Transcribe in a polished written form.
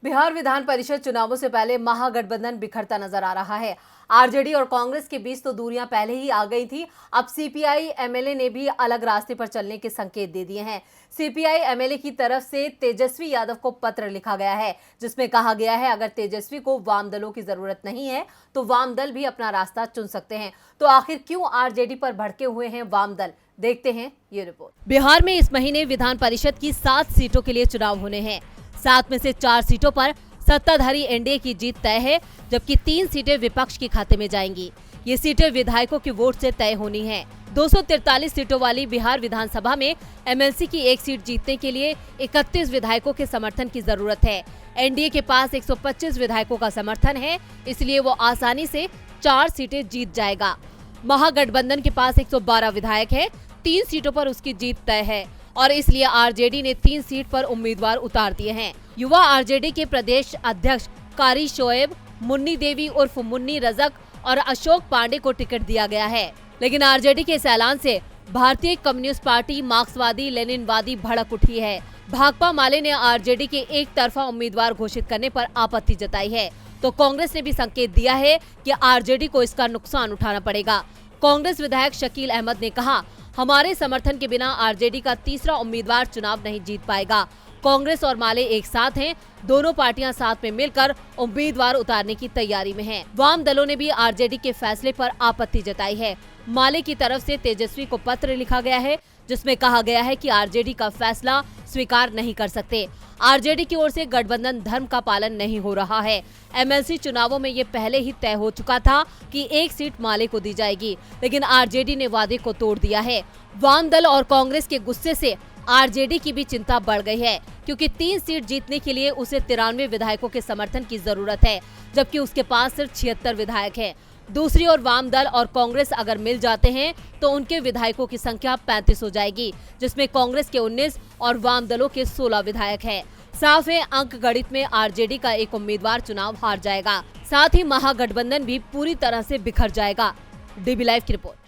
बिहार विधान परिषद चुनावों से पहले महागठबंधन बिखरता नजर आ रहा है। आरजेडी और कांग्रेस के बीच तो दूरियां पहले ही आ गई थी। अब सीपीआई एमएलए ने भी अलग रास्ते पर चलने के संकेत दे दिए हैं। सीपीआई एमएलए की तरफ से तेजस्वी यादव को पत्र लिखा गया है, जिसमें कहा गया है अगर तेजस्वी को वाम दलों की जरूरत नहीं है तो वाम दल भी अपना रास्ता चुन सकते हैं। तो आखिर क्यों आरजेडी पर भड़के हुए हैं वाम दल, देखते हैं ये रिपोर्ट। बिहार में इस महीने विधान परिषद की 7 सीटों के लिए चुनाव होने हैं। 7 में से 4 सीटों पर सत्ताधारी एनडीए की जीत तय है, जबकि 3 सीटें विपक्ष के खाते में जाएंगी। ये सीटें विधायकों के वोट से तय होनी है। 243 सीटों वाली बिहार विधानसभा में एमएलसी की एक सीट जीतने के लिए 31 विधायकों के समर्थन की जरूरत है। एनडीए के पास 125 विधायकों का समर्थन है, इसलिए वो आसानी से 4 सीटें जीत जाएगा। महागठबंधन के पास 112 विधायक है, 3 सीटों पर उसकी जीत तय है और इसलिए आरजेडी ने 3 सीट पर उम्मीदवार उतार दिए हैं। युवा आरजेडी के प्रदेश अध्यक्ष कारी शोएब, मुन्नी देवी उर्फ मुन्नी रजक और अशोक पांडे को टिकट दिया गया है। लेकिन आरजेडी के इस ऐलान से भारतीय कम्युनिस्ट पार्टी, मार्क्सवादी लेनिनवादी भड़क उठी है। भाकपा माले ने आरजेडी के एक तरफा उम्मीदवार घोषित करने पर आपत्ति जताई है, तो कांग्रेस ने भी संकेत दिया है कि आरजेडी को इसका नुकसान उठाना पड़ेगा। कांग्रेस विधायक शकील अहमद ने कहा, हमारे समर्थन के बिना आरजेडी का तीसरा उम्मीदवार चुनाव नहीं जीत पाएगा। कांग्रेस और माले एक साथ हैं, दोनों पार्टियां साथ में मिलकर उम्मीदवार उतारने की तैयारी में हैं। वाम दलों ने भी आरजेडी के फैसले पर आपत्ति जताई है। माले की तरफ से तेजस्वी को पत्र लिखा गया है, जिसमें कहा गया है कि आरजेडी का फैसला स्वीकार नहीं कर सकते। आरजेडी की ओर से गठबंधन धर्म का पालन नहीं हो रहा है। एमएलसी चुनावों में ये पहले ही तय हो चुका था कि एक सीट माले को दी जाएगी, लेकिन आरजेडी ने वादे को तोड़ दिया है। वाम दल और कांग्रेस के गुस्से से आरजेडी की भी चिंता बढ़ गई है, क्योंकि 3 सीट जीतने के लिए उसे 93 विधायकों के समर्थन की जरूरत है, जबकि उसके पास सिर्फ 76 विधायक हैं। दूसरी ओर वाम दल और कांग्रेस अगर मिल जाते हैं तो उनके विधायकों की संख्या 35 हो जाएगी, जिसमें कांग्रेस के 19 और वाम दलों के 16 विधायक हैं। साफ है, अंक गणित में आरजेडी का एक उम्मीदवार चुनाव हार जाएगा। साथ ही महागठबंधन भी पूरी तरह से बिखर जाएगा। डीबी लाइव की रिपोर्ट।